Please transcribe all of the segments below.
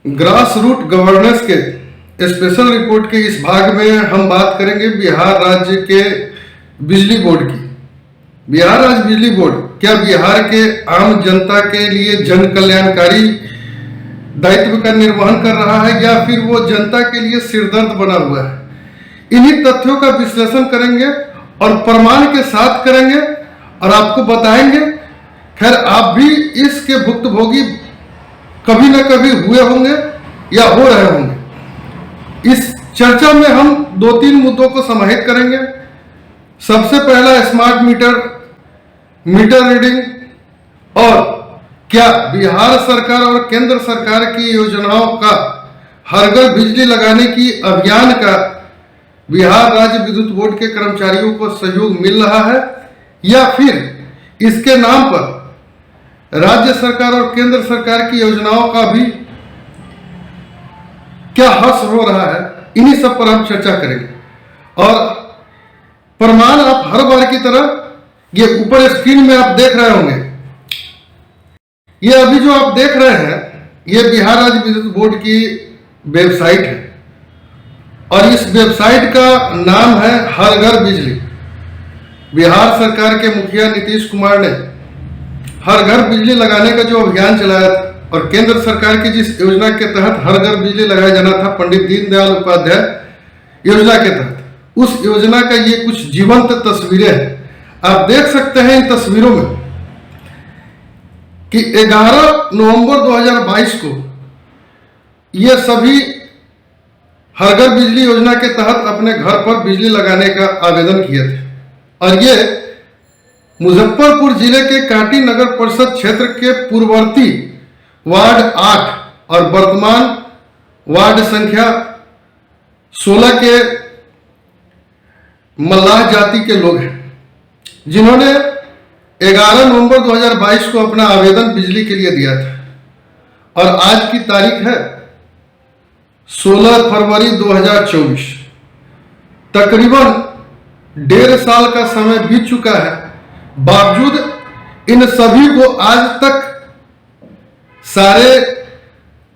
Grass root governance के special report के इस भाग में हम बात करेंगे बिहार राज्य के बिजली बोर्ड की। बिहार राज्य बिजली बोर्ड क्या बिहार के आम जनता के लिए जन कल्याणकारी दायित्व का निर्वहन कर रहा है या फिर वो जनता के लिए सिरदर्द बना हुआ है? इन्हीं तथ्यों का विश्लेषण करेंगे और प्रमाण के साथ करेंगे और आपको बताएंगे। खैर, आप भी इसके भुक्तभोगी कभी न कभी हुए होंगे या हो रहे होंगे। इस चर्चा में हम 2-3 मुद्दों को समाहित करेंगे। सबसे पहला स्मार्ट मीटर रीडिंग और क्या बिहार सरकार और केंद्र सरकार की योजनाओं का हर घर बिजली लगाने की अभियान का बिहार राज्य विद्युत बोर्ड के कर्मचारियों को सहयोग मिल रहा है या फिर इसके नाम पर राज्य सरकार और केंद्र सरकार की योजनाओं का भी क्या हर्ष हो रहा है। इन्हीं सब पर हम चर्चा करेंगे और प्रमाण आप हर बार की तरह ये ऊपर स्क्रीन में आप देख रहे होंगे। ये अभी जो आप देख रहे हैं ये बिहार राज्य विद्युत बोर्ड की वेबसाइट है और इस वेबसाइट का नाम है हर घर बिजली। बिहार सरकार के मुखिया नीतीश कुमार ने हर घर बिजली लगाने का जो अभियान चलाया था और केंद्र सरकार की जिस योजना के तहत हर घर बिजली लगाया जाना था, पंडित दीनदयाल उपाध्याय योजना के तहत, उस योजना का ये कुछ जीवंत तस्वीरें हैं। आप देख सकते हैं इन तस्वीरों में कि 11 नवंबर 2022 को ये सभी हर घर बिजली योजना के तहत अपने घर पर बिजली लगाने का आवेदन किए थे और ये मुजफ्फरपुर जिले के कांटी नगर परिषद क्षेत्र के पूर्ववर्ती वार्ड 8 और वर्तमान वार्ड संख्या 16 के मल्लाह जाति के लोग हैं, जिन्होंने 11 नवंबर 2022 को अपना आवेदन बिजली के लिए दिया था और आज की तारीख है 16 फरवरी 2024। तकरीबन 1.5 साल का समय बीत चुका है। बावजूद इन सभी को आज तक सारे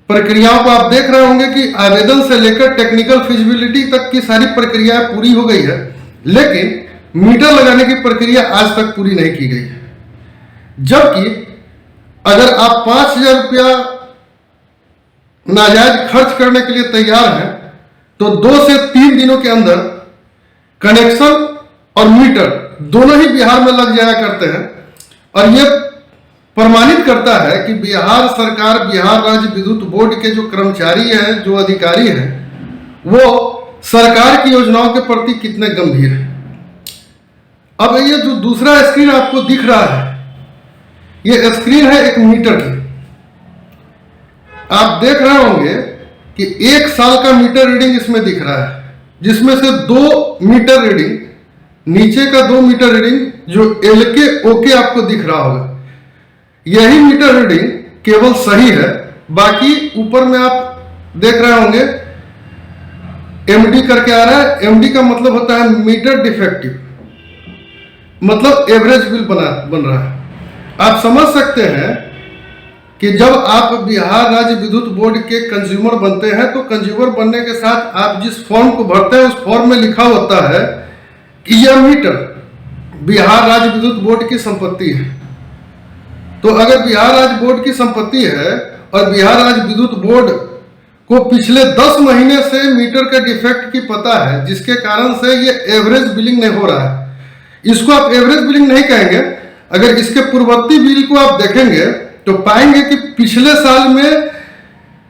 प्रक्रियाओं को आप देख रहे होंगे कि आवेदन से लेकर टेक्निकल फिजिबिलिटी तक की सारी प्रक्रियाएं पूरी हो गई है, लेकिन मीटर लगाने की प्रक्रिया आज तक पूरी नहीं की गई है। जबकि अगर आप 5,000 रुपया नाजायज खर्च करने के लिए तैयार हैं तो 2 से 3 दिनों के अंदर कनेक्शन और मीटर दोनों ही बिहार में लग जाया करते हैं और यह प्रमाणित करता है कि बिहार सरकार, बिहार राज्य विद्युत बोर्ड के जो कर्मचारी हैं, जो अधिकारी हैं, वो सरकार की योजनाओं के प्रति कितने गंभीर हैं। अब ये जो दूसरा स्क्रीन आपको दिख रहा है, ये स्क्रीन है एक मीटर की। आप देख रहे होंगे कि 1 साल का मीटर रीडिंग इसमें दिख रहा है, जिसमें से 2 मीटर रीडिंग, नीचे का 2 मीटर रीडिंग जो LK OK आपको दिख रहा होगा, यही मीटर रीडिंग केवल सही है। बाकी ऊपर में आप देख रहे होंगे MD करके आ रहा है। MD का मतलब होता है मीटर डिफेक्टिव, मतलब एवरेज बिल बन रहा है। आप समझ सकते हैं कि जब आप बिहार राज्य विद्युत बोर्ड के कंज्यूमर बनते हैं तो कंज्यूमर बनने के साथ आप जिस फॉर्म को भरते हैं उस फॉर्म में लिखा होता है कि यह मीटर बिहार राज्य विद्युत बोर्ड की संपत्ति है। तो अगर बिहार राज्य बोर्ड की संपत्ति है और बिहार राज्य विद्युत बोर्ड को पिछले 10 महीने से मीटर के डिफेक्ट की पता है, जिसके कारण से ये एवरेज बिलिंग नहीं हो रहा है, इसको आप एवरेज बिलिंग नहीं कहेंगे। अगर इसके पूर्ववर्ती बिल को आप देखेंगे तो पाएंगे कि पिछले साल में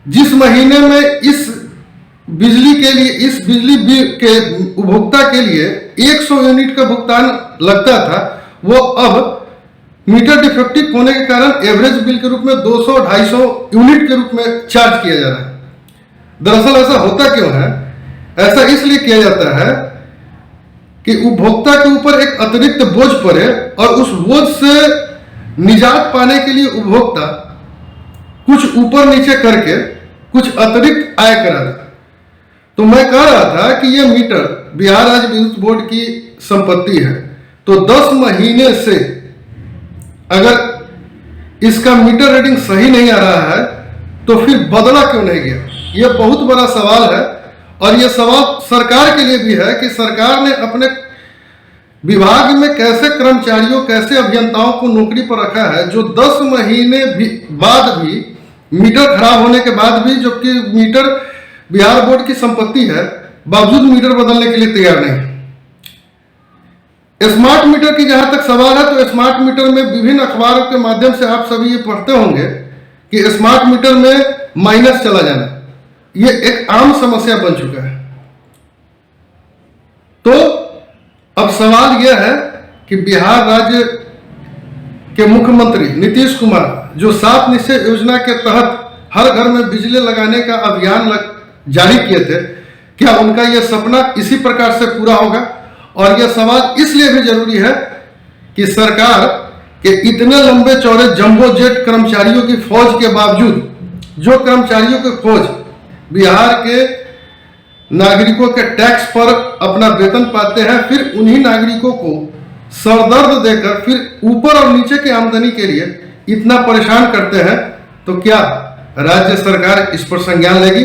जिस महीने में इस बिजली के लिए, इस बिजली बिल के उपभोक्ता के लिए 100 यूनिट का भुगतान लगता था, वो अब मीटर डिफेक्टिव होने के कारण एवरेज बिल के रूप में 200-250 यूनिट के रूप में चार्ज किया जा रहा है। दरअसल ऐसा होता क्यों है? ऐसा इसलिए किया जाता है कि उपभोक्ता के ऊपर एक अतिरिक्त बोझ पड़े और उस बोझ से निजात पाने के लिए उपभोक्ता कुछ ऊपर नीचे करके कुछ अतिरिक्त आय करा दे। तो मैं कह रहा था कि यह मीटर बिहार राज्य विद्युत बोर्ड की संपत्ति है, तो 10 महीने से अगर इसका मीटर रीडिंग सही नहीं आ रहा है तो फिर बदला क्यों नहीं गया? यह बहुत बड़ा सवाल है। और यह सवाल सरकार के लिए भी है कि सरकार ने अपने विभाग में कैसे कर्मचारियों, कैसे अभियंताओं को नौकरी पर रखा है जो 10 महीने बाद भी, मीटर खराब होने के बाद भी, जबकि मीटर बिहार बोर्ड की संपत्ति है, बावजूद मीटर बदलने के लिए तैयार नहीं। स्मार्ट मीटर की जहां तक सवाल है तो स्मार्ट मीटर में विभिन्न अखबारों के माध्यम से आप सभी ये पढ़ते होंगे कि स्मार्ट मीटर में माइनस चला जाना, ये एक आम समस्या बन चुका है। तो अब सवाल यह है कि बिहार राज्य के मुख्यमंत्री नीतीश कुमार जो 7 निश्चय योजना के तहत हर घर में बिजली लगाने का अभियान जारी किए थे, क्या उनका यह सपना इसी प्रकार से पूरा होगा? और यह सवाल इसलिए भी जरूरी है कि सरकार के इतने लंबे चौड़े जंबो जेट कर्मचारियों की फौज के बावजूद, जो कर्मचारियों की फौज बिहार के नागरिकों के टैक्स पर अपना वेतन पाते हैं, फिर उन्हीं नागरिकों को सरदर्द देकर फिर ऊपर और नीचे की आमदनी के लिए इतना परेशान करते हैं, तो क्या राज्य सरकार इस पर संज्ञान लेगी?